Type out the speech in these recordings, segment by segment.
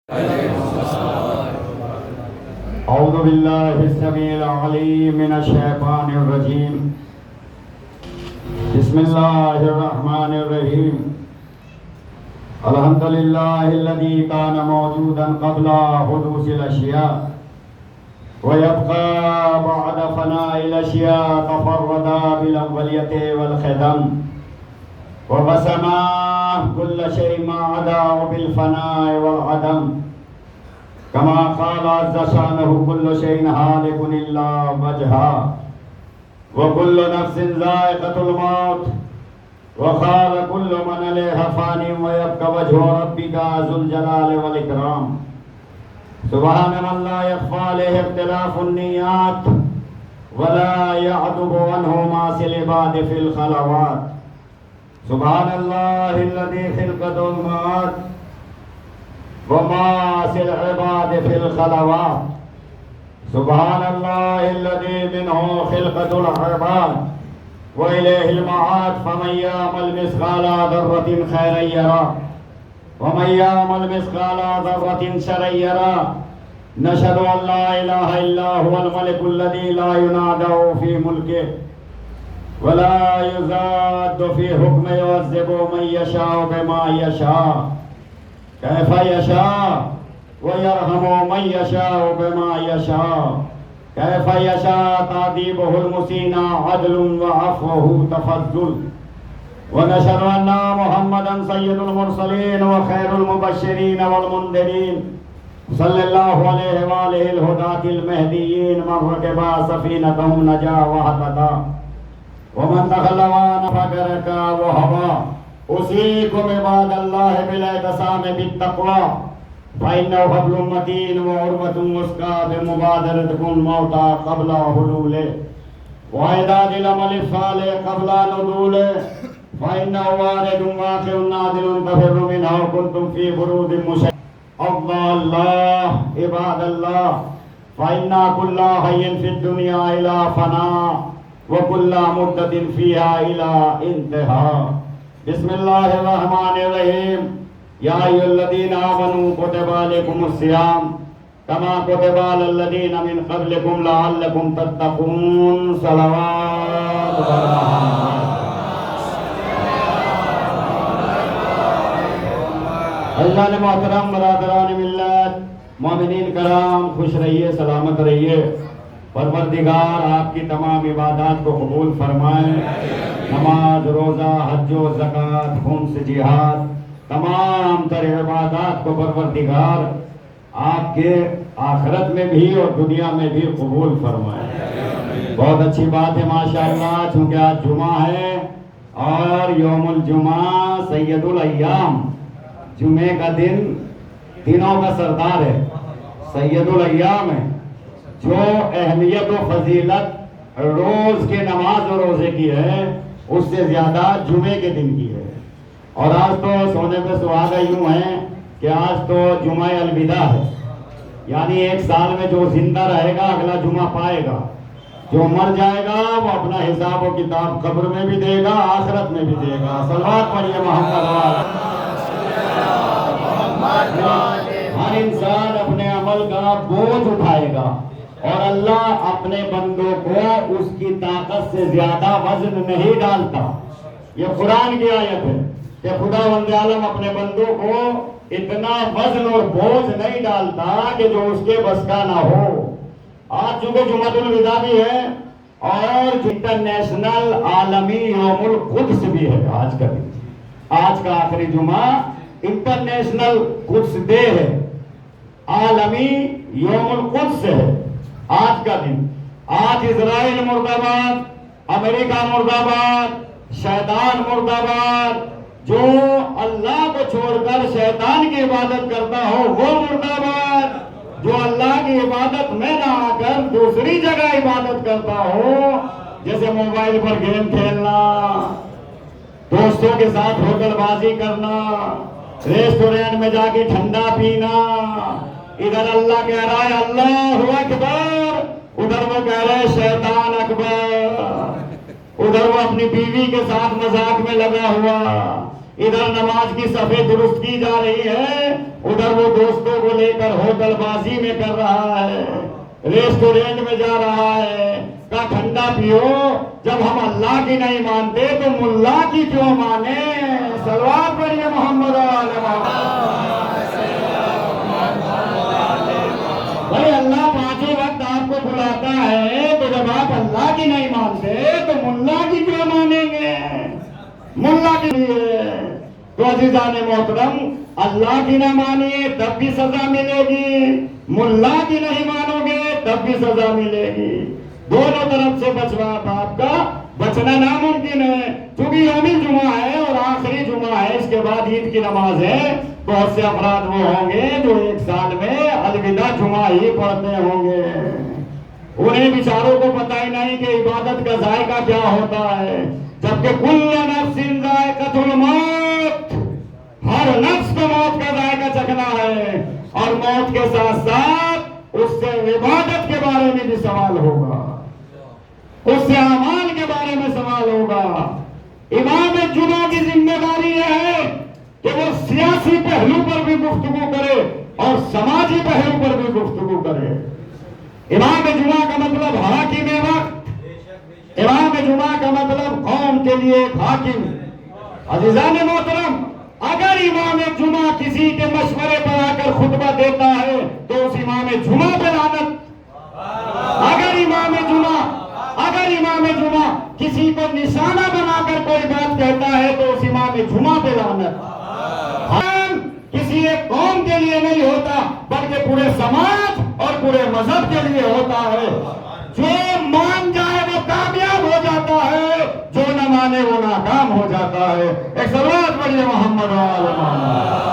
أعوذ بالله السميع العليم من الشيطان الرجيم. بسم الله الرحمن الرحيم. الحمد لله الذي كان موجودا قبل حدوث الأشياء ويبقى بعد فناء الأشياء، تفرد بالأولية والخدم وقسم كل شيء ما عداه بالفناء والعدم، كما قال عز شانه كل شيء هالك إلا وجهه وكل نفس ذائقة الموت وقال كل من عليها فان ويبقى وجه ربك ذو الجلال والإكرام. سبحان من لا يخفى عليه اختلاف النيات ولا يعذب عنه معاصي العباد في الخلوات. سبحان الله الذي خلق الظلمات ومعاصي العباد في الخلوات. سبحان الله الذي منه خلقة العباد وإليه المعاد. فمن يعمل مثقال ذرة خيرا يره ومن يعمل مثقال ذرة شرا يره. نشهد أن لا إله إلا هو الملك الذي لا ينادى في ملكه ولا يزاد في حكمه، يعذب من يشاء بما يشاء كيف يشاء ويرحم من يشاء بما يشاء كيف يشاء. تعذيبه المسيء عدل وعفوه تفضل. ونشهد أن محمدا سيد المرسلين وخير المبشرين والمنذرين، صلى الله عليه وآله الهداة المهديين، من ركب سفينتهم نجا واهتدى ومن تخلوان فكرك وهوى. أوصيكم عباد الله بالاعتصام بالتقوى، فإنه حبل متين وعروة وثقى بمبادرتكم الموت قبل حلوله وإعداد العمل الصالح قبل نزوله، فإنه وارد واقع نازل تفر منه وكنتم في برود مشيدة. الله عباد الله، فإن كل حي في الدنيا إلى فناء وكل مدة فيها إلى انتهاء. بسم الله الرحمن الرحيم. يا أيها الذين آمنوا كتب عليكم الصيام كما كتب على الذين من قبلكم لعلكم تتقون. صلوات اللہ نے محترم برادران ملت، مومنین کرام، خوش رہیے، سلامت رہیے. پروردگار آپ کی تمام عبادات کو قبول فرمائے. نماز، روزہ، حج و زکوٰۃ، خون سے جہاد، تمام تر عبادات کو پروردگار آپ کے آخرت میں بھی اور دنیا میں بھی قبول فرمائے. بہت اچھی بات ہے ماشاءاللہ، چونکہ آج جمعہ ہے اور یوم الجمعہ سید الایام، جمعے کا دن دنوں کا سردار ہے، سید الایام ہے. جو اہمیت و فضیلت روز کے نماز و روزے کی ہے اس سے زیادہ جمعے کے دن کی ہے. اور آج تو سونے پہ سہاگا یوں ہے کہ آج تو جمعہ الوداع ہے، یعنی ایک سال میں جو زندہ رہے گا اگلا جمعہ پائے گا، جو مر جائے گا وہ اپنا حساب و کتاب قبر میں بھی دے گا، آخرت میں بھی دے گا. صلوات پڑھیے محمد والے. ہر انسان اپنے عمل کا بوجھ اٹھائے گا اور اللہ اپنے بندوں کو اس کی طاقت سے زیادہ وزن نہیں ڈالتا. یہ قرآن کی آیت ہے کہ خدا وند عالم اپنے بندوں کو اتنا وزن اور بوجھ نہیں ڈالتا کہ جو اس کے بس کا نہ ہو. آج چونکہ جمعۃ الوداع بھی ہے اور انٹرنیشنل عالمی یوم القدس بھی ہے. آج کا دن، آج کا آخری جمعہ انٹرنیشنل قدس ڈے ہے، عالمی یوم القدس ہے آج کا دن. آج اسرائیل مرد آباد، امریکہ مرد آباد، شیطان مرد آباد. جو اللہ کو چھوڑ کر شیطان کی عبادت کرتا ہو وہ مرد آباد. جو اللہ کی عبادت میں نہ آ کر دوسری جگہ عبادت کرتا ہو، جیسے موبائل پر گیم کھیلنا، دوستوں کے ساتھ ہوٹل بازی کرنا، ریسٹورینٹ میں جا کے ٹھنڈا پینا، ادھر اللہ کہہ رہا ہے اللہ اکبر، ادھر وہ کہہ رہے ہیں شیطان اکبر. ادھر وہ اپنی بیوی کے ساتھ مذاق میں لگا ہوا، ادھر نماز کی صفیں درست کی جا رہی ہے، ادھر وہ دوستوں کو لے لے کر ہوٹل بازی میں کر رہا ہے، ریسٹورینٹ میں جا رہا ہے، کا ٹھنڈا پیو۔ جب ہم اللہ کی نہیں مانتے تو ملا کی کیوں مانے؟ صلوات پڑھیے محمد علیہ بھائی، اللہ پانچوں وقت آپ کو بلاتا ہے تو جب آپ اللہ کی نہیں مانتے تو ملا کی کیوں مانیں گے؟ ملا کے لیے تو عزیزان محترم، اللہ کی نہ مانیے تب بھی سزا ملے گی، ملا کی نہیں مانو گے تب بھی سزا ملے گی۔ دونوں طرف سے بچنا آپ کا بچنا ناممکن ہے، چونکہ یوم جمعہ ہے اور آخری جمعہ ہے، اس کے بعد عید کی نماز ہے۔ بہت سے افراد وہ ہوں گے جو ایک سال میں الوداع جمعہ ہی پڑھتے ہوں گے، انہیں بیچاروں کو پتہ ہی نہیں کہ عبادت کا ذائقہ کیا ہوتا ہے، جبکہ کل نفس ذائقۃ الموت، ہر نفس کو موت کا ذائقہ چکھنا ہے، اور موت کے ساتھ ساتھ اس سے عبادت کے بارے میں بھی سوال ہوگا، اس سے اعمال کے بارے میں سوال ہوگا۔ امام جمعہ کی ذمہ داری یہ ہے کہ وہ سیاسی پہلو پر بھی گفتگو کرے اور سماجی پہلو پر بھی گفتگو کرے۔ امام جمعہ کا مطلب حاکم وقت، امام جمعہ کا مطلب قوم کے لیے ایک حاکم۔ عزیزان محترم، اگر امام جمعہ کسی کے مشورے پر آ کر خطبہ دیتا ہے تو اس امام جمعہ پہ لعنت۔ اگر امام جمعہ کسی کو نشانہ بنا کر کوئی بات کہتا ہے تو اس امام جمعہ پہ لعنت۔ کسی ایک قوم کے لیے نہیں ہوتا بلکہ پورے سماج اور پورے مذہب کے لیے ہوتا ہے۔ جو مان جائے وہ کامیاب ہو جاتا ہے، جو نہ مانے وہ ناکام ہو جاتا ہے۔ ایک صلوات پڑھیے محمد وعلی محمد۔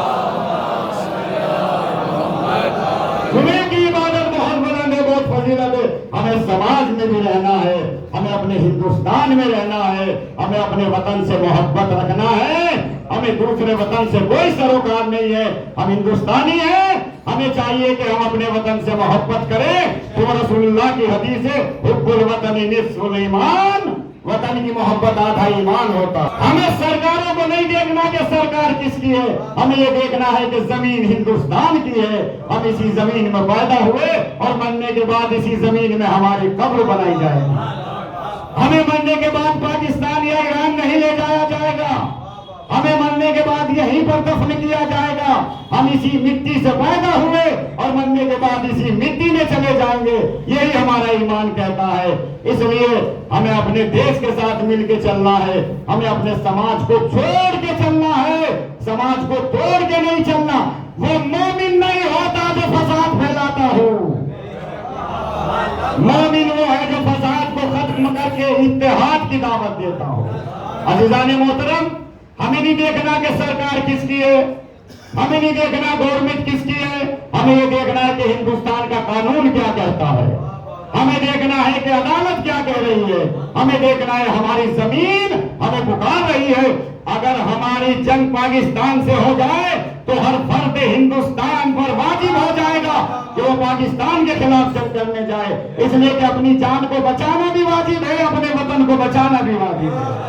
جمعے کی عبادت بہت بلند ہے، بہت فضیلت ہے۔ ہمیں سماج میں بھی رہنا ہے، ہمیں اپنے ہندوستان میں رہنا ہے، ہمیں اپنے وطن سے محبت رکھنا ہے، ہمیں دوسرے وطن سے کوئی سروکار نہیں ہے، ہم ہندوستانی ہیں۔ ہمیں چاہیے کہ ہم اپنے وطن سے محبت کریں، تو رسول اللہ کی حدیث ہے حب الوطن نصف الایمان، وطن کی محبت آدھا ایمان ہوتا۔ ہمیں سرکاروں کو نہیں دیکھنا کہ سرکار کس کی ہے، ہمیں یہ دیکھنا ہے کہ زمین ہندوستان کی ہے، ہم اسی زمین میں پیدا ہوئے اور مرنے کے بعد اسی زمین میں ہماری قبر بنائی جائے گی۔ ہمیں مرنے کے بعد پاکستان یا ایران نہیں لے جایا جائے گا، ہمیں مرنے کے بعد یہیں پر دفن کیا جائے گا۔ ہم اسی مٹی سے پیدا ہوئے اور مرنے کے بعد اسی مٹی میں چلے جائیں گے، یہی ہمارا ایمان کہتا ہے۔ اس لیے ہمیں اپنے دیش کے ساتھ مل کے چلنا ہے، ہمیں اپنے سماج کو چھوڑ کے چلنا ہے، سماج کو توڑ کے نہیں چلنا۔ وہ مومن نہیں ہوتا جو فساد پھیلاتا ہو، مومن وہ ہے جو فساد کو ختم کر کے اتحاد کی دعوت دیتا ہو۔ عزیزان محترم، ہمیں نہیں دیکھنا کہ سرکار کس کی ہے، ہمیں نہیں دیکھنا گورنمنٹ کس کی ہے، ہمیں یہ دیکھنا ہے کہ ہندوستان کا قانون کیا کہتا ہے، ہمیں دیکھنا ہے کہ عدالت کیا کہہ رہی ہے، ہمیں دیکھنا ہے ہماری زمین ہمیں پکار رہی ہے۔ اگر ہماری جنگ پاکستان سے ہو جائے تو ہر فرد ہندوستان پر واجب ہو جائے گا کہ وہ پاکستان کے خلاف جنگ کرنے جائے، اس لیے کہ اپنی جان کو بچانا بھی واجب ہے، اپنے وطن کو بچانا بھی واجب ہے۔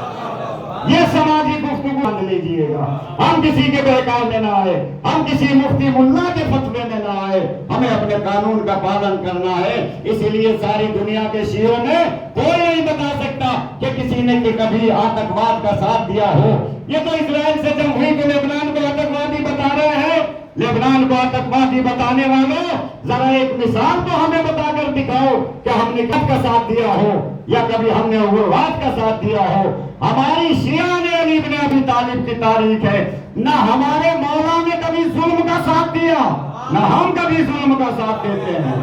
یہ سماجی گفتگو مان لیجیے گا، ہم کسی کے بہکار میں نہ آئے، ہم کسی مفتی ملا کے فتوے میں نہ آئے، ہمیں اپنے قانون کا پالن کرنا ہے۔ اسی لیے ساری دنیا کے شیعوں نے کوئی نہیں بتا سکتا کہ کسی نے کبھی آتنکواد کا ساتھ دیا ہو۔ یہ تو اسرائیل سے جنگ ہوئی تو لبنان کو آتنکوادی بتا رہے ہیں۔ لبنان کو آتنکوادی بتانے والوں، ذرا ایک مثال تو ہمیں بتا کر دکھاؤ کہ ہم نے کب کا ساتھ دیا ہو یا کبھی ہم نے اگرواد کا ساتھ دیا ہو۔ ہماری شیعہ نے علی بن ابی طالب کی تاریخ ہے، نہ ہمارے مولا نے کبھی ظلم کا ساتھ دیا، نہ ہم کبھی ظلم کا ساتھ دیتے ہیں۔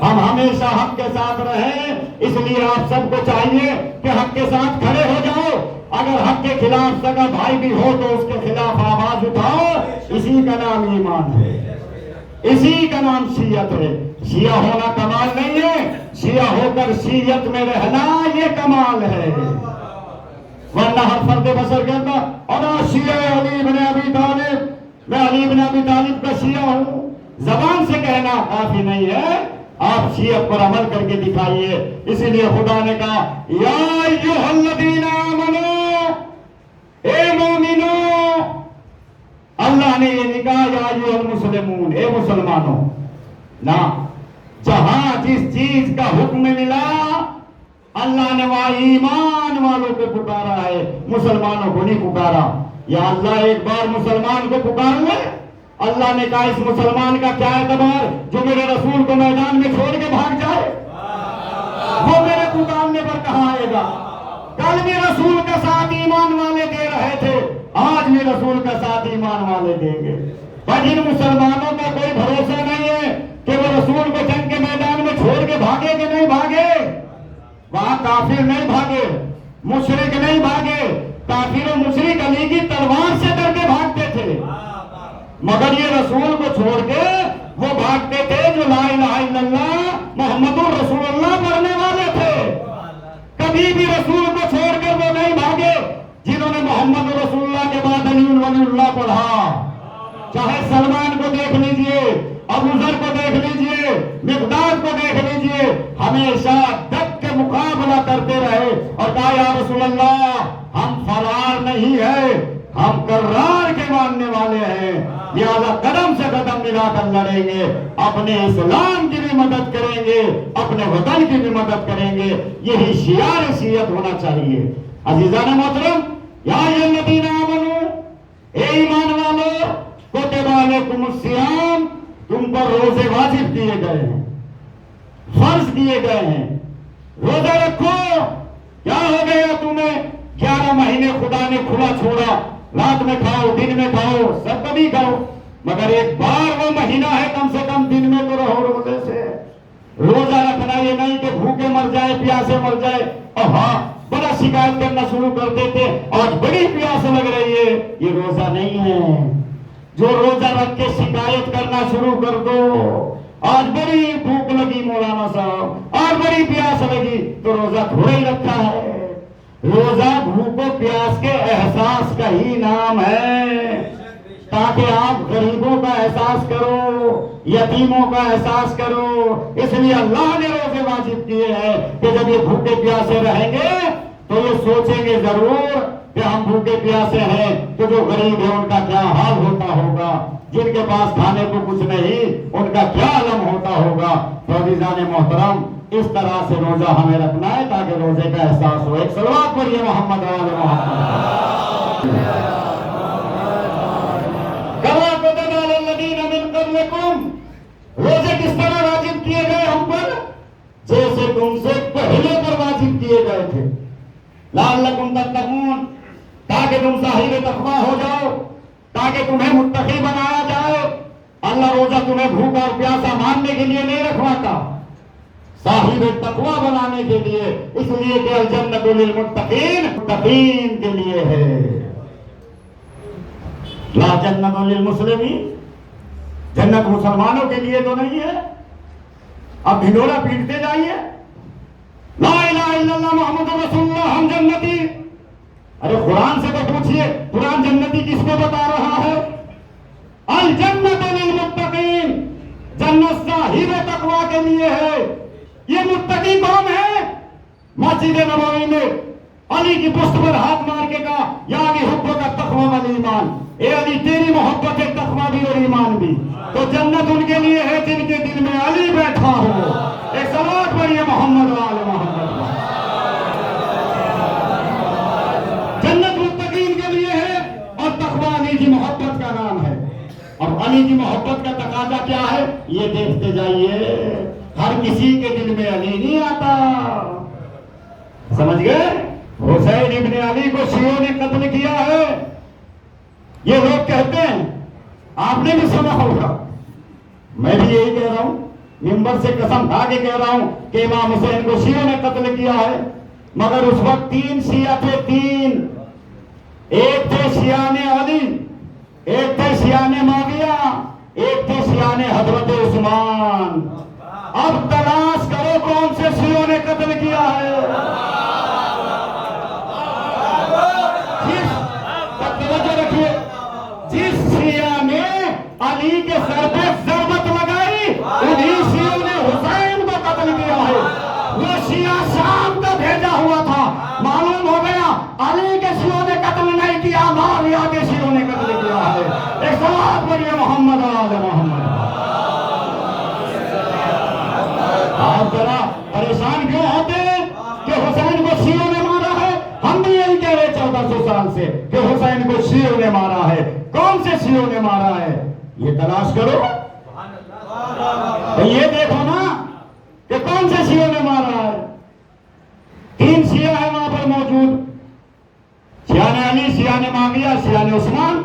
ہم ہمیشہ حق کے ساتھ رہیں، اس لیے آپ سب کو چاہیے کہ حق کے ساتھ کھڑے ہو جاؤ۔ اگر حق کے خلاف سگا بھائی بھی ہو تو اس کے خلاف آواز اٹھاؤ، اسی کا نام ایمان ہے، اسی کا نام شیعت ہے۔ شیعہ ہونا کمال نہیں ہے، شیعہ ہو کر شیعت میں رہنا یہ کمال ہے، ورنہ ہر فرد بشر کہتا انا شیعہ علی بن ابی طالب، میں علی بن ابی طالب کا شیعہ ہوں۔ زبان سے کہنا کافی نہیں ہے، آپ شیعت پر عمل کر کے دکھائیے۔ اسی لیے خدا نے کہا یا ایھا الذین آمنو، اے مومنو، اللہ اللہ نے یہ نکاح یا ایھا المسلمون، اے مسلمانوں، نہ جہاں جس چیز کا حکم ملا اللہ نے وہاں ایمان والوں کو پکارا ہے، مسلمانوں کو نہیں پکارا۔ یا اللہ ایک بار مسلمان کو پکار لے، اللہ نے کہا اس مسلمان کا کیا اعتبار جو میرے رسول کو میدان میں چھوڑ کے بھاگ جائے، وہ میرے پکارنے پر کہاں آئے گا؟ کل بھی رسول کا ساتھ ایمان والے دے رہے تھے، آج بھی رسول کا ساتھ ایمان والے دیں گے۔ پر جن مسلمانوں کا کوئی بھروسہ نہیں ہے کہ وہ رسول کو جنگ کے میدان میں چھوڑ کے بھاگے کہ نہیں بھاگے، وہاں کافر نہیں بھاگے، مشرک نہیں بھاگے، کافر و مشرک علی کی تلوار سے ڈر کے بھاگتے تھے، مگر یہ رسول کو چھوڑ کے وہ بھاگتے تھے جو لا الہ الا اللہ محمد رسول اللہ پڑھنے والے تھے۔ کبھی بھی رسول کو چھوڑ کر وہ نہیں بھاگے جنہوں نے محمد رسول اللہ کے بعد علی ولی اللہ پڑھا۔ چاہے سلمان کو دیکھ لیجئے، ابو ذر کو دیکھ لیجئے، مقداد کو دیکھ لیجئے، ہمیشہ ڈٹ کے مقابلہ کرتے رہے اور کہا یا رسول اللہ ہم فرار نہیں ہیں، ہم کرار کے ماننے والے ہیں، لہذا قدم سے قدم ملا کر لڑیں گے، اپنے اسلام کی بھی مدد کریں گے، اپنے وطن کی بھی مدد کریں گے۔ یہی شعار شیعت ہونا چاہیے۔ عزیزان محترم، یا ایھا الذین آمنوا، اے ایمان والو، کتب علیکم الصیام، تم پر روزے واجب کیے گئے ہیں، فرض کیے گئے ہیں، روزہ رکھو۔ کیا ہو گیا تمہیں؟ 11 مہینے خدا نے کھلا چھوڑا، رات میں کھاؤ دن میں کھاؤ سب کبھی کھاؤ، مگر ایک بار وہ مہینہ ہے کم سے کم دن میں تو رہو روزے سے۔ روزہ رکھنا یہ نہیں کہ بھوکے مر جائے پیاسے مر جائے، اور ہاں بڑا شکایت کرنا شروع کر دیتے آج بڑی پیاس لگ رہی ہے، یہ روزہ نہیں ہے۔ جو روزہ رکھ کے شکایت کرنا شروع کر دو آج بڑی بھوک لگی مولانا صاحب، آج بڑی پیاس لگی، تو روزہ تھوڑا ہی رکھا ہے۔ روزہ بھوک و پیاس کے احساس کا ہی نام ہے، تاکہ آپ غریبوں کا احساس کرو، یتیموں کا احساس کرو۔ اس لیے اللہ نے روزے واجب کیے ہیں کہ جب یہ بھوکے پیاسے رہیں گے تو یہ سوچیں گے ضرور کہ ہم بھوکے پیاسے ہیں تو جو غریب ہیں ان کا کیا حال ہوتا ہوگا، جن کے پاس کھانے کو کچھ نہیں ان کا کیا علم ہوتا ہوگا۔ تو عزیزان محترم، اس طرح سے روزہ ہمیں رکھنا ہے تاکہ روزے کا احساس ہو۔ ایک صلوات پڑھیے محمد آل محمد۔ کما کتب علی الذین من قبلکم، روزے کس طرح واجب کیے گئے ہم پر؟ جیسے تم سے پہلے پر واجب کیے گئے تھے، لعلکم تتقون، تاکہ تم صاحب تقوی ہو جاؤ، تاکہ تمہیں متقی بنایا جائے۔ اللہ روزہ تمہیں بھوکا اور پیاسا ماننے کے لیے نہیں رکھواتا، صاحب تقوی بنانے کے لیے، اس لیے کہ الجنت للمتقین، متقین کے لیے ہے، لا جنت للمسلمین، جنت مسلمانوں کے لیے تو نہیں ہے۔ اب ڈھنڈورا پیٹتے جائیے، لا الہ الا اللہ محمد رسول اللہ ہم جنتی۔ ارے قرآن سے تو پوچھئے، قرآن جنتی کس کو بتا رہا ہے؟ الجنت للمتقین، جنت صاحب تقوی کے لیے ہے۔ یہ متقی کون ہے؟ مسجد نبوی میں علی کی پشت پر ہاتھ مار کے کہا یا علی حبک التقوی والایمان، اے علی تیری محبت ہے تقوی بھی اور ایمان بھی۔ تو جنت ان کے لیے ہے جن کے دل میں علی بیٹھا ہو۔ ایک صلوات پڑھیے محمد و آل محمد۔ جنت متقین کے لیے ہے اور تقوی علی کی محبت کا نام ہے۔ اب علی کی محبت کا تقاضا کیا ہے یہ دیکھتے جائیے، ہر کسی کے دل میں علی نہیں آتا، سمجھ گئے؟ حسین ابن علی کو شیعوں نے قتل کیا ہے، یہ لوگ کہتے ہیں، آپ نے بھی سنا ہوگا، میں بھی یہی کہہ رہا ہوں، منبر سے قسم کھا کے کہہ رہا ہوں کہ امام حسین کو شیعوں نے قتل کیا ہے، مگر اس وقت 3 شیعہ تھے، 3، ایک تھے شیعان علی، ایک تھے شیعان معاویہ، ایک تھے شیعان حضرت عثمان۔ اب تلاش کرو کون سے شیعوں نے قتل کیا ہے۔ توجہ رکھیے، جس شیعہ نے علی کے سر پہ ضربت لگائی انہی شیعوں نے حسین کو قتل کیا ہے۔ وہ شیعہ شام کا بھیجا ہوا تھا، معلوم ہو گیا علی کے شیعوں نے قتل نہیں کیا، معاویہ کے شیعوں نے قتل کیا ہے۔ ایک سوال سے کہ حسین کو شیعوں نے مارا ہے. کون سے شیعوں نے مارا ہے یہ تلاش کرو. تو یہ دیکھو نا کہ کون سے شیعوں نے مارا ہے. 3 شیعہ ہیں وہاں پر موجود. شیعہ علی، شیعہ معاویہ، شیعہ عثمان.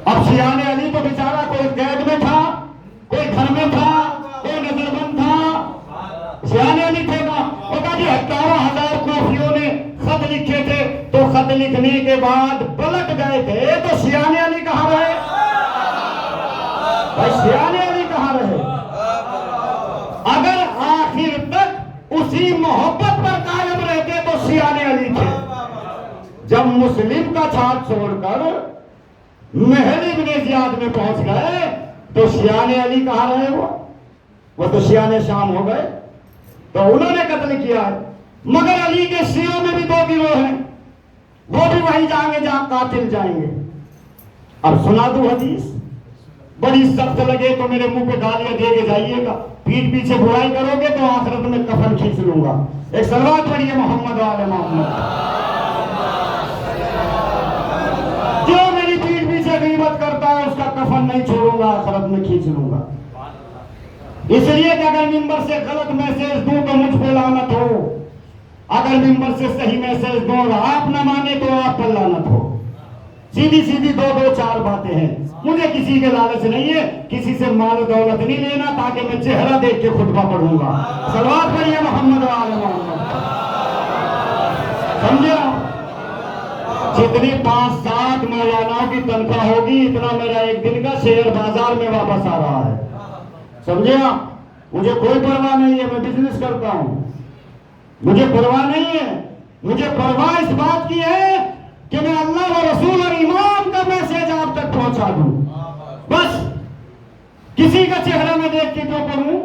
اب شیعہ علی تو بیچارہ کوئی قید میں تھا، کوئی گھر میں تھا، کوئی نظر بند تھا. شیعہ علی تھے نا. وہ کہا جی 18,000 کوفیوں نے خط لکھے تھے تو خط لکھنے کے بعد پلٹ گئے تھے تو شیعہ علی کہاں رہے؟ بھائی شیعہ علی کہاں رہے؟ اگر آخر تک اسی محبت پر قائم رہتے تو شیعہ علی تھے. جب مسلم کا چھاٹ چھوڑ کر محل ابن زیاد میں پہنچ گئے تو شیعہ علی کہاں رہے؟ وہ تو شیعہ شام ہو گئے تو انہوں نے قتل کیا ہے. مگر علی کے شیعوں میں بھی 2 گروہ ہیں، وہ بھی وہیں جائیں گے جہاں قاتل جائیں گے. اب سنا دوں حدیث، بڑی سخت لگے تو میرے منہ پہ گالیاں دے کے جائیے گا. پیٹ پیچھے برائی کرو گے تو آخرت میں کفن کھینچ لوں گا. ایک صلوات پڑھیے محمد آل محمد. جو میری پیٹ پیچھے غیبت کرتا ہے اس کا کفن نہیں چھوڑوں گا، آخرت میں کھینچ لوں گا. اس لیے کہ اگر ممبر سے غلط میسج دوں تو مجھ پہ لعنت ہو، اگر ممبر سے صحیح میسج دوں اور آپ نہ مانے تو آپ پر لعنت ہو. سیدھی 2-4 باتیں ہیں. مجھے کسی کے لالچ نہیں ہے، کسی سے مال و دولت نہیں لینا تاکہ میں چہرہ دیکھ کے خطبہ پڑھوں گا. صلوات پڑھیے محمد وآل محمد. سمجھے؟ جتنی 5-7 مولاناؤں کی تنخواہ ہوگی اتنا میرا ایک دن کا شیئر بازار میں واپس آ رہا ہے. سمجھے آپ؟ مجھے کوئی پرواہ نہیں ہے، میں بزنس کرتا ہوں، مجھے پرواہ نہیں ہے. مجھے پرواہ اس بات کی ہے کہ میں اللہ و رسول اور امام کا میسج آپ تک پہنچا دوں. بس کسی کا چہرہ میں دیکھ کے کیوں پڑھوں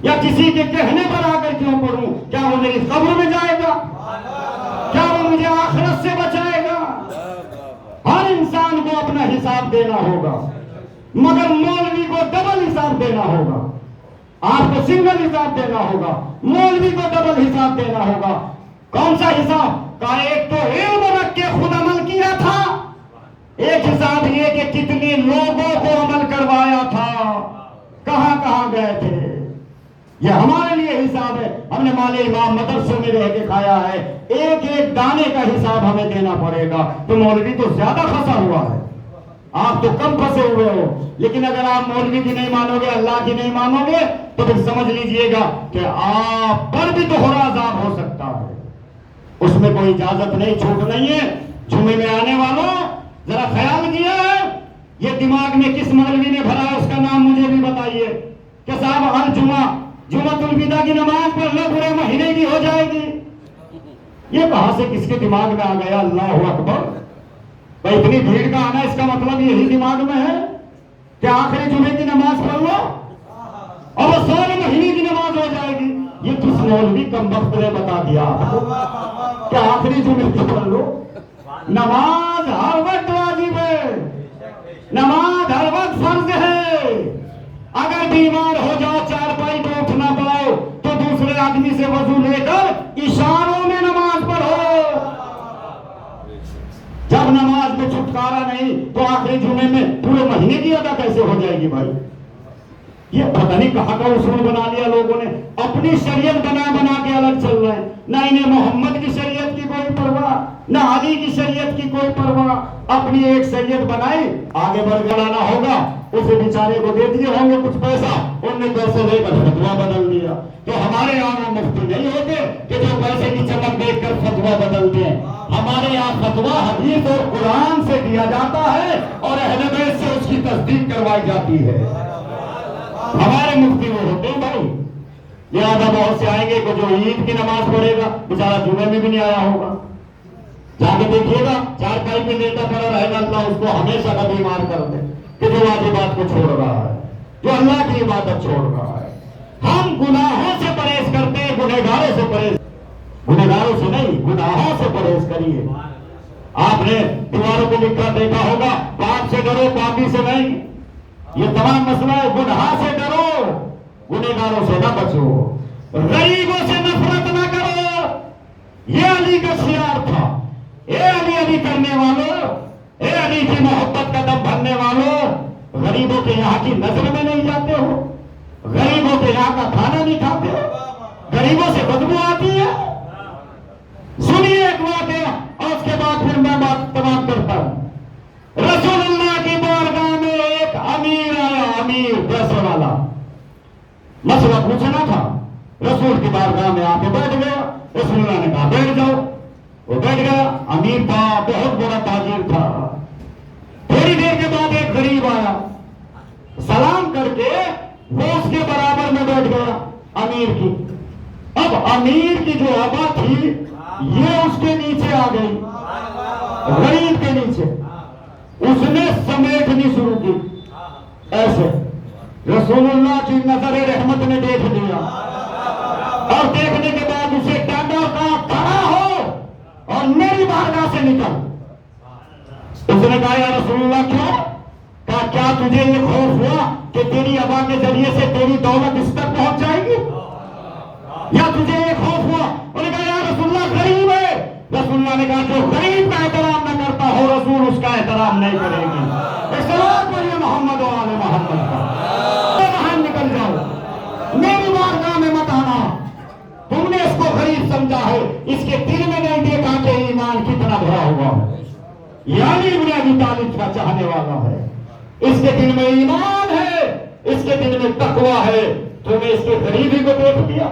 یا کسی کے کہنے پر آ کر کیوں پڑھوں؟ کیا وہ میری قبر میں جائے گا؟ کیا وہ مجھے آخرت سے بچائے گا؟ ہر انسان کو اپنا حساب دینا ہوگا، مگر مولوی کو ڈبل حساب دینا ہوگا. آپ کو سنگل حساب دینا ہوگا، مولوی کو ڈبل حساب دینا ہوگا. کون سا حساب؟ کا ایک تو علم رکھ کے خود عمل کیا تھا، ایک حساب یہ کہ کتنے لوگوں کو عمل کروایا تھا، کہاں کہاں گئے تھے. یہ ہمارے لیے حساب ہے. ہم نے مال امام مدرسوں میں رہ کے کھایا ہے، ایک ایک دانے کا حساب ہمیں دینا پڑے گا. تو مولوی تو زیادہ پھنسا ہوا ہے، آپ تو کم پھنسے ہوئے ہو. لیکن اگر آپ مولوی کی نہیں مانو گے، اللہ کی نہیں مانو گے تو پھر سمجھ لیجئے گا کہ آپ پر بھی دوہرا عذاب ہو سکتا ہے. اس میں کوئی اجازت نہیں، چھوٹ نہیں ہے. جمعے میں آنے والوں ذرا خیال کیا ہے یہ دماغ میں کس مولوی نے بھرا ہے، اس کا نام مجھے بھی بتائیے. کہ صاحب ہر جمعہ الوداع کی نماز پڑھ لو پورے مہینے کی ہو جائے گی. یہ کہاں سے کس کے دماغ میں آ گیا؟ اللہ اکبر. بھائی اتنی بھیڑ کا آنا اس کا مطلب یہی دماغ میں ہے کہ آخری جمعے کی نماز پڑھ لو اور وہ سارے مہینے کی نماز ہو جائے گی. یہ کس مولوی کمبخت نے بتا دیا آپ کو کہ آخری جمعے کی پڑھ لو؟ نماز ہر وقت واجب ہے، نماز ہر وقت فرض ہے. اگر بیمار ہو جاؤ، چارپائی پہ اٹھ نہ پاؤ تو دوسرے آدمی سے وضو لے کر اشاروں میں نماز پڑھو. جب نماز میں چھٹکارا نہیں تو آخری جمعے میں پورے مہینے کی ادا کیسے ہو جائے گی؟ بھائی یہ پتہ نہیں کہاں کا اصول بنا لیا لوگوں نے. اپنی شریعت بنا کے الگ چل رہے ہیں. نہ انہیں محمد کی شریعت کی کوئی پرواہ، نہ علی کی شریعت کی کوئی پرواہ. اپنی ایک شریعت بنائی، آگے بڑھ کرانا ہوگا اسے بیچارے کو دے دیے ہوں گے کچھ پیسہ، ان نے پیسے لے کر فتوا بدل دیا. تو ہمارے یہاں وہ مفتی نہیں ہوتے کہ جو پیسے کی چمک دیکھ کر فتوا بدلتے ہیں. ہمارے یہاں فتوا حدیث اور قرآن سے دیا جاتا ہے اور اہل بیت سے اس کی تصدیق کروائی جاتی ہے. ہمارے مفتی وہ ہوتے ہیں بھائی. لہٰذا بہت سے آئیں گے کہ جو عید کی نماز پڑھے گا بیچارہ جمعے میں بھی نہیں آیا ہوگا. جا کے دیکھیے گا چارپائی پہ لیٹا پڑا رہے گا، اللہ اس کو ہمیشہ کا بیمار کر دے کہ جو واجبات کو چھوڑ رہا ہے، جو اللہ کی عبادت چھوڑ رہا ہے. ہم گناہوں سے پرہیز کرتے ہیں، گنہگاروں سے پرہیز، گنہگاروں سے نہیں، گناہوں سے پرہیز کریے. آپ نے دیواروں کو لکھا دیکھا ہوگا، پاپ سے ڈرو پاپی سے نہیں. یہ تمام مسئلہ ہے. گناہ سے ڈرو، گنہگاروں سے نہ بچو، غریبوں سے نفرت نہ کرو. یہ علی کا شعار تھا. اے علی علی کرنے والوں، اے علی کی محبت کا دم بھرنے والوں، غریبوں کے یہاں کی نظر میں نہیں جاتے ہو؟ غریبوں کے یہاں کا کھانا نہیں کھاتے ہو؟ غریبوں سے بدبو آتی ہے؟ سنیے ایک واقعہ اور اس کے بعد پھر میں بات تمام کرتا ہوں۔ رسول اللہ کی بارگاہ میں ایک امیر آیا، امیر پیسے والا، مسئلہ پوچھنا تھا۔ رسول کی بارگاہ میں آ کے بیٹھ گیا، رسول اللہ نے کہا بیٹھ جاؤ، وہ بیٹھ گیا۔ امیر تھا، بہت بڑا تاجر تھا۔ تھوڑی دیر کے بعد ایک غریب آیا، سلام کر کے وہ اس کے برابر میں بیٹھ گیا امیر کی۔ اب امیر کی جو آبا تھی یہ اس کے نیچے آ گئی، غریب کے نیچے۔ اس نے سمیٹنی شروع کی ایسے۔ رسول اللہ کی نظر رحمت نے دیکھ لیا، اور دیکھنے کے بعد اسے ڈانٹا، کہا کھڑا ہو اور میری بارگاہ سے نکل۔ اس نے کہا یا رسول اللہ کیوں؟ کہا کیا تجھے یہ خوف ہوا کہ تیری ابا کے ذریعے سے تیری دولت اس تک پہنچ جائے گی؟ یا تجھے یہ خوف ہوا؟ انہوں نے کہا یا رسول اللہ غریب ہے۔ رسول اللہ نے کہا جو غریب کا احترام نہ کرتا ہو رسول اس کا احترام نہیں کرے گی۔ السلام علیکم محمد و آل محمد کا۔ باہر نکل جاؤ، میری بارگاہ میں مت آنا۔ تم نے اس کو غریب سمجھا ہے، اس کے دل میں نہیں دیکھا کہ ایمان کتنا بھرا ہوا ہے۔ یعنی ابن ابی طالب کا چاہنے والا ہے، اس کے دل میں ایمان ہے، اس کے دل میں تقوی ہے۔ تم نے اس کے غریبی کو دیکھ لیا۔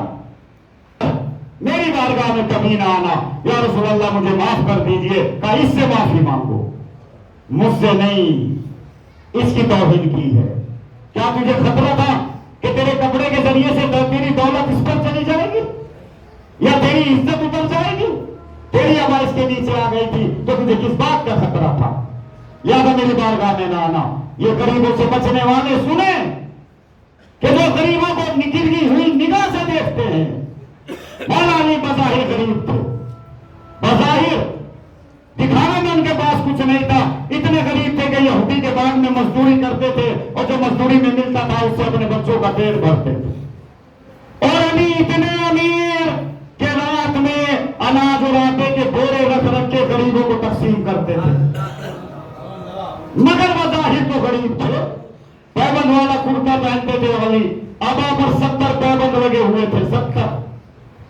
میری بارگاہ میں کبھی نہ آنا۔ یا رسول اللہ مجھے معاف کر دیجئے۔ کہا اس سے معافی مانگو، مجھ سے نہیں، اس کی توہین کی ہے۔ کیا تجھے خطرہ تھا کہ تیرے کپڑے کے ذریعے سے تیری دولت اس پر چلی جائے گی یا تیری عزت اتر جائے گی؟ تیری ابا اس کے نیچے آ گئی تھی تو تجھے کس بات کا خطرہ تھا؟ لہذا میری بارگاہ میں نہ آنا۔ یہ غریبوں سے بچنے والے سنیں کہ جو غریبوں کو نکلی ہوئی نگاہ سے دیکھتے ہیں۔ مولا علی بظاہر غریب تھے، بظاہر دکھانے میں ان کے پاس کچھ نہیں تھا، اتنے غریب تھے کہ یہودی کے باغ میں مزدوری کرتے تھے اور جو مزدوری میں ملتا تھا اس سے اپنے بچوں کا پیٹ بھرتے تھے۔ اور علی اتنے امیر کہ رات میں اناج اور آٹے کے بورے رکھ رکھ کے غریبوں کو تقسیم کرتے تھے، مگر بظاہر تو غریب تھے۔ پیبند والا کرتا پہنتے تھے علی، ابا پر 70 پیبند لگے ہوئے تھے، 70۔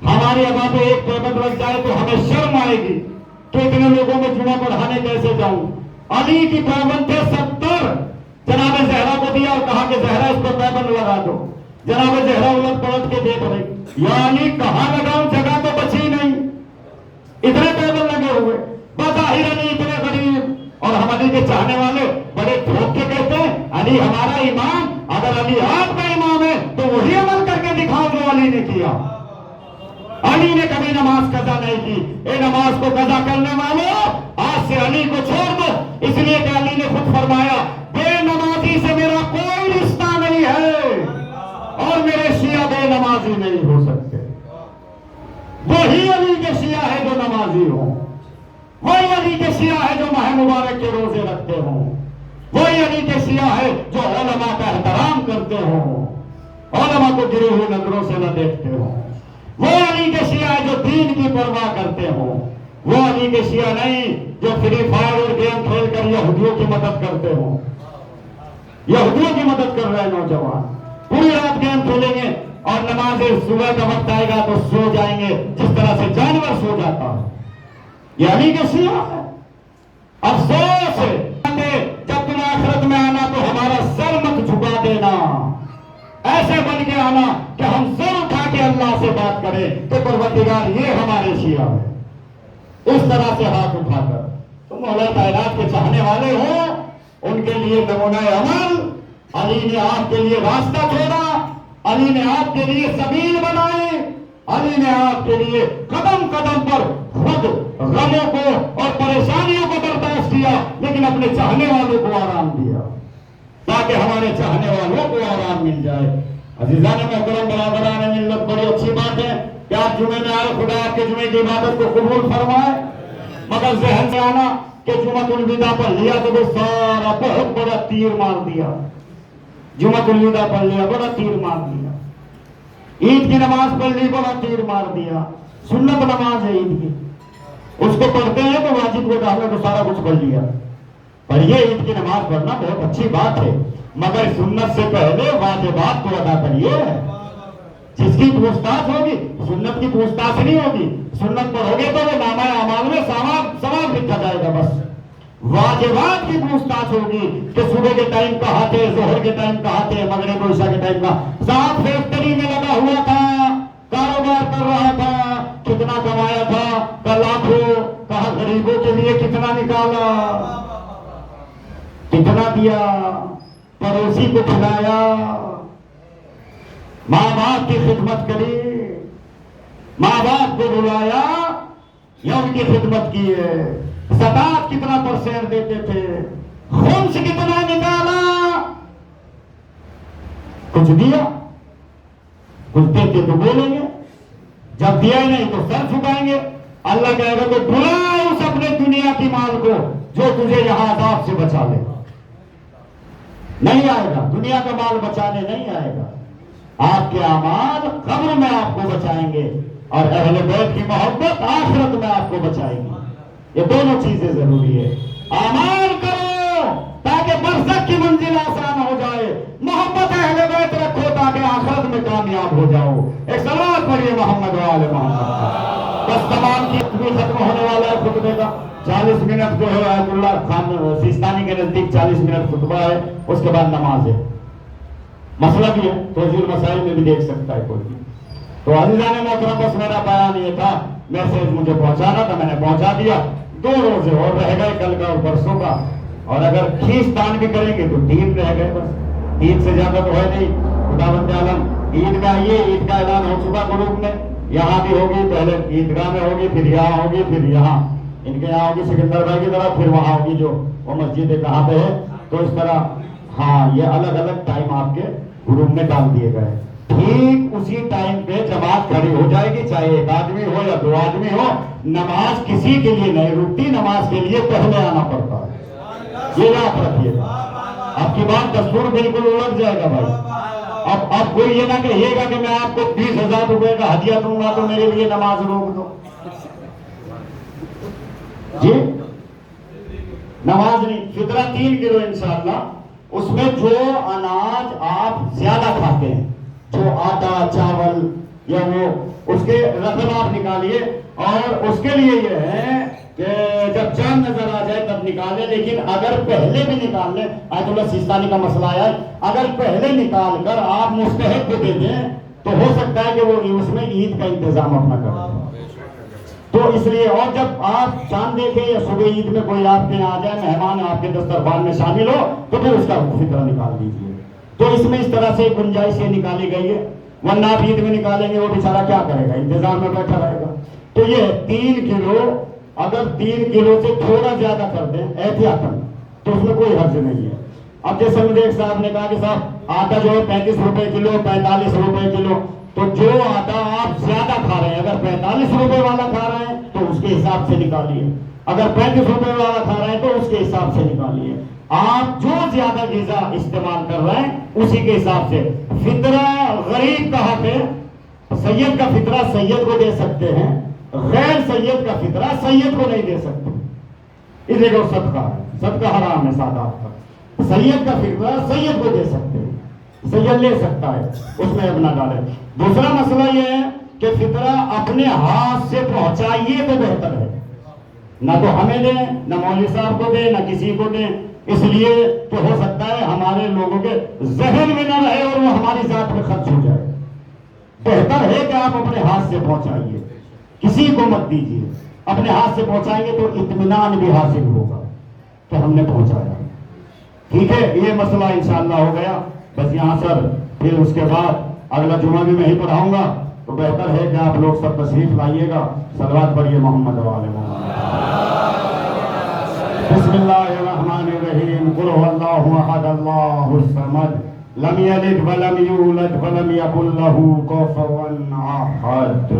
ہمارے ابا پہ ایک پیبند لگ جائے تو ہمیں شرم آئے گی کہ اتنے لوگوں میں جمعہ پڑھانے کیسے جاؤں۔ علی کی پیبند تھے 70۔ جناب زہرا کو دیا اور کہا کہ زہرا اس پر پیبند لگا دو۔ جناب زہرا الٹ پلٹ کے دیکھ رہی، یعنی کہاں لگاؤں، جگہ تو بچی نہیں، اتنے پیبند لگے ہوئے۔ بظاہر علی اتنے غریب، اور ہم علی کے چاہنے والے بڑے دھوک کے کہتے ہیں علی ہمارا امام۔ اگر علی آپ کا امام ہے تو وہی عمل کر کے دکھاؤ جو علی نے کیا۔ علی نے کبھی نماز قضا نہیں کی۔ اے نماز کو قضا کرنے والوں، آج سے علی کو چھوڑ دو، اس لیے کہ علی نے خود فرمایا بے نمازی سے میرا کوئی رشتہ نہیں ہے اور میرے شیعہ بے نمازی نہیں ہو سکتے۔ وہی علی کے شیعہ ہے جو نمازی ہوں، وہی علی کے شیعہ ہے جو ماہ مبارک کے روزے رکھتے ہوں، وہی علی کے شیعہ ہے جو علماء کا احترام کرتے ہوں، علماء کو گری ہوئی نظروں سے نہ دیکھتے ہوں۔ وہ علی کے شیعہ ہے جو دین کی پرواہ کرتے ہوں، وہ علی کے شیعہ نہیں جو فری فائر اور گیم کھیل کر یہودیوں کی مدد کرتے ہوں۔ یہودیوں کی مدد کر رہے نوجوان پوری رات گیم کھیلیں گے اور نماز صبح کا وقت آئے گا تو سو جائیں گے جس طرح سے جانور سو جاتا ہے۔ یہ علی کے شیعہ ہے۔ افسوس ہے جب تم آخرت میں آنا تو ہمارا سر مت جھکا دینا، ایسے بن کے آنا کہ ہم سر اٹھا کے اللہ سے بات کریں کہ پروردگار یہ ہمارے شیعہ ہے، اس طرح سے ہاتھ اٹھا کر۔ تم مولا کائنات کے چاہنے والے ہو، ان کے لیے نمونہ عمل علی نے آپ کے لیے راستہ چھوڑا، علی نے آپ کے لیے سبیل بنائی، علی نے آپ کے لیے قدم قدم پر خود غموں کو اور پریشانیوں کو برداشت کیا لیکن اپنے چاہنے والوں کو آرام دیا تاکہ ہمارے چاہنے والوں کو آرام مل جائے۔ عزیزان محترم برادران ملت، بڑی اچھی بات ہے کہ آپ جمعے میں آئے، خدا آپ کے جمعے کی عبادت کو قبول فرمائے، مگر ذہن سے آنا کہ جمعۃ الوداع پڑھ لیا تو وہ سارا بہت بڑا تیر مار دیا۔ جمعۃ الوداع پڑھ لیا، بڑا تیر مار دیا۔ عید کی نماز پڑھ لی، بڑا تیر مار دیا۔ سنت نماز ہے عید کی، اس کو پڑھتے ہیں تو واجب کو ہم نے تو سارا کچھ پڑھ لیا. پڑھیے عید کی نماز پڑھنا بہت اچھی بات ہے، مگر سنت سے پہلے واجبات کو ادا کریے. جس کی پوچھتاچھ ہوگی سنت کی پوچھتاچھ نہیں ہوگی. سنت پڑھو گے تو وہ نامہ اعمال میں ثواب لکھا جائے گا. بس واجبات کی پوچھتاچھ ہوگی کہ صبح کے ٹائم کہاں تھے، ظہر کے ٹائم کہاں تھے، مغرب و عشاء کے ٹائم کہاں. صاحب فیکٹری میں لگا ہوا تھا، کاروبار کر رہا تھا، کتنا کمایا تھا، کا لاکھوں، کہا غریبوں کے لیے کتنا نکالا، کتنا دیا، پڑوسی کو کھلایا، ماں باپ کی خدمت کری، ماں باپ کو بلایا یا ان کی خدمت کی ہے. زکات کتنا پرسنٹ دیتے تھے، خمس کتنا نکالا، کچھ دیا. کچھ دیتے تو بولیں گے، جب دیا ہی نہیں تو سر جھکائیں گے. اللہ کہے گا تو بلا اس اپنے دنیا کی مال کو جو تجھے یہاں عذاب سے بچا لے. نہیں آئے گا، دنیا کا مال بچانے نہیں آئے گا. آپ کے اعمال قبر میں آپ کو بچائیں گے اور اہل بیت کی محبت آخرت میں آپ کو بچائے گی. یہ دونوں چیزیں ضروری ہے. اعمال کرو تاکہ برزخ کی منزل آسان ہو جائے، محبت اہل بیت رکھو تاکہ آخرت میں کامیاب ہو جاؤ. ایک صلوات پڑھیے محمد و آل محمد. بس تمام کی ختم ہونے والا ہے خطبے کا. 40 منٹ جو ہے آیت اللہ خان سیستانی کے نزدیک 40 منٹ خطبہ ہے، اس کے بعد نماز ہے. مسئلہ بھی ہے، توضیح المسائل میں بھی دیکھ سکتا ہے کوئی بھی. تو عزیزان محترم بس میرا بیان یہ تھا، میسج مجھے پہنچانا تھا، میں نے پہنچا دیا. 2 روزے اور رہ گئے، کل کا اور پرسوں کا، اور اگر کھینچ تان بھی کریں گے تو 3 رہ گئے. بس 3 سے زیادہ تو ہے نہیں. خداوند عالم عید میں آئیے، عید کا اعلان ہو چکا گروپ میں، یہاں بھی ہوگی، پہلے عیدگاہ میں ہوگی، پھر یہاں ہوگی، پھر یہاں ان کے یہاں ہوگی سکندر بھائی کی طرف، پھر وہاں ہوگی جو وہ مسجد کہاں پہ ہے. تو اس طرح ہاں یہ الگ الگ ٹائم آپ کے گروپ میں ڈال دیے گئے. ٹھیک اسی ٹائم پہ جماعت کھڑی ہو جائے گی، چاہے 1 آدمی ہو یا 2 آدمی ہو. نماز کسی کے لیے نہیں رکتی، نماز کے لیے پہلے آنا پڑتا ہے. یہ یاد رکھیے. آپ کی بات دستور بالکل الٹ جائے گا بھائی. اب کوئی یہ نہ کہیے گا کہ میں آپ کو 20,000 روپے کا ہدیہ دوں گا تو میرے لیے نماز روک دو. جی نماز نہیں. فطرہ 3 کلو انشاءاللہ. اس میں جو اناج آپ زیادہ کھاتے ہیں، جو آٹا چاول یا وہ، اس کے رقم آپ نکالیے. اور اس کے لیے یہ ہے کہ جب چاند نظر آ جائے تب نکالیں. لیکن اگر پہلے بھی نکال لیں، آیت اللہ سیستانی کا مسئلہ آیا ہے، اگر پہلے نکال کر آپ مستحق کو دے دیں تو ہو سکتا ہے کہ وہ اس میں عید کا انتظام اپنا کر دیں. تو اس لیے، اور جب آپ چاند دیکھیں یا صبح عید میں کوئی آپ کے یہاں آ جائے، مہمان آپ کے دسترخوان میں شامل ہو، تو پھر اس کا فطرہ نکال دیجیے. تو اس میں اس طرح سے گنجائش یہ نکالی گئی ہے. ورنہ آپ عید میں نکالیں گے وہ بیچارہ کیا کرے گا، انتظار میں بیٹھا رہے گا. تو یہ 3 کلو، اگر 3 کلو سے تھوڑا زیادہ کر دیں احتیاطاً تو اس میں کوئی حرج نہیں ہے. اب جیسے مجھے ایک صاحب نے کہا کہ صاحب آٹا جو ہے 35 روپے کلو، 45 روپے کلو، تو جو آٹا آپ زیادہ کھا رہے ہیں، اگر 45 روپے والا کھا رہے ہیں تو اس کے حساب سے نکالیے، اگر 35 روپے والا کھا رہے ہیں تو اس کے حساب سے نکالیے. آپ جو زیادہ غذا استعمال کر رہے ہیں اسی کے حساب سے. فطرہ غریب کا حق ہے. سید کا فطرہ سید کو دے سکتے ہیں، غیر سید کا فطرہ سید کو نہیں دے سکتے. اس لیے صدقہ ہے، صدقہ حرام ہے سادات کا. سید کا فطرہ سید کو دے سکتے ہیں، سید لے سکتا ہے، اس میں اب نہ ڈالے. دوسرا مسئلہ یہ ہے کہ فطرہ اپنے ہاتھ سے پہنچائیے تو بہتر ہے. نہ تو ہمیں دیں، نہ مولوی صاحب کو دیں، نہ کسی کو دیں. اس لیے تو ہو سکتا ہے ہمارے لوگوں کے ذہن میں نہ رہے اور وہ ہماری ذات میں خرچ ہو جائے. بہتر ہے کہ آپ اپنے ہاتھ سے پہنچائیے، کسی کو مت دیجیے. اپنے ہاتھ سے پہنچائیں گے تو اطمینان بھی حاصل ہوگا کہ ہم نے پہنچایا. ٹھیک ہے، یہ مسئلہ انشاءاللہ ہو گیا. بس یہاں سر پھر اس کے بعد اگلا جمعہ بھی میں ہی پڑھاؤں گا، تو بہتر ہے کہ آپ لوگ سب تشریف لائیے گا. صلوات پڑھیے محمد و آل محمد. بسم اللہ الرحمن الرحیم. قل هو اللہ احد اللہ الصمد لم یلد ولم یولد ولم یکن له کفوا احد.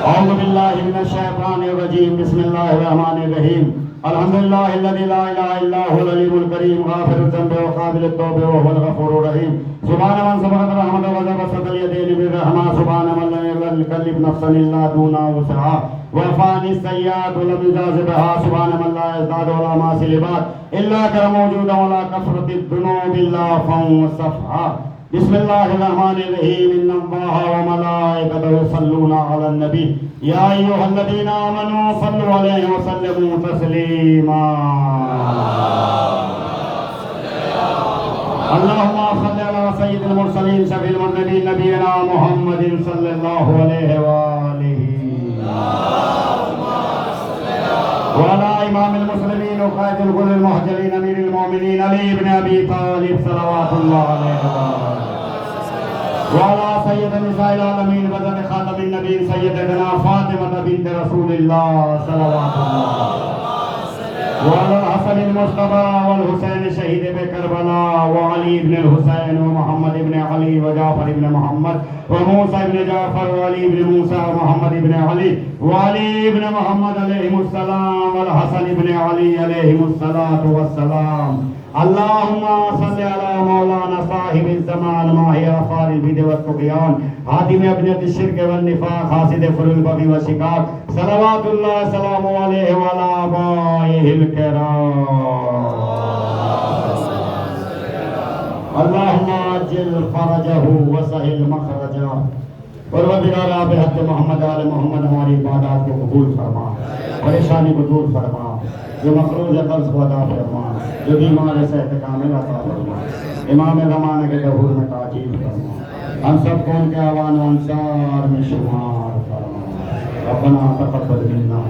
أعوذ بالله من الشيطان الرجيم بسم الله الرحمن الرحيم الحمد لله الذي لا إله إلا هو العليم الكريم غافر الذنب وقابل التوب وهو الغفور الرحيم سبحان من سبقت رحمته وبسط اليدين بالرحمة سبحان من لم يكلف نفسا إلا دون وسعها وعفاني السيئات ولم يجاز بها سبحان من لا يزداد ولا معصي العباد إلا كرم موجودا ولا كثرة الذنوب إلا فهم وصفحا بسم الله الرحمن الرحيم إن الله وملائكته يصلون على النبي يا أيها الذين آمنوا صلوا عليه وسلموا تسليما اللهم صل على سيد المرسلين شفيع المذنبين نبينا محمد صلى الله عليه وآله وعلى إمام المسلمين وقائد الغر المهجرين أمير المؤمنين علي بن أبي طالب صلوات الله عليه وعلى سيد النساء العالمين بدر خاتم النبي سيدنا فاطمة بنت رسول الله صلوات الله وعلى الحسن المصطفى والحسين شهيد بكربلاء وعلي بن الحسين ومحمد بن علي وجعفر بن محمد وموسى بن جعفر وعلي بن موسى ومحمد بن علي وعلي بن محمد عليهم السلام والحسن بن علي عليهم الصلاة والسلام اللهم صل على مولانا صاحب الزمان ماهي آثار البدع والطغيان حاتم أبنية الشرك والنفاق حاسد فر البغي والشقاق صلوات الله سلامه عليه وعلى آبائه الكرام اللهم عجل فرجه وسهل مخرجه پروردگار آپ حق محمد آل محمد ہماری عبادات کو قبول فرما پریشانی کو دور فرما جو مخروض قرض کو عطا فرما جو بیمار صحت کامل عطا فرما امام زمانہ کے ظہور میں تاجیل فرما ہم سب کو ان کے آوان و انصار میں شمار فرما ربنا تقبل منا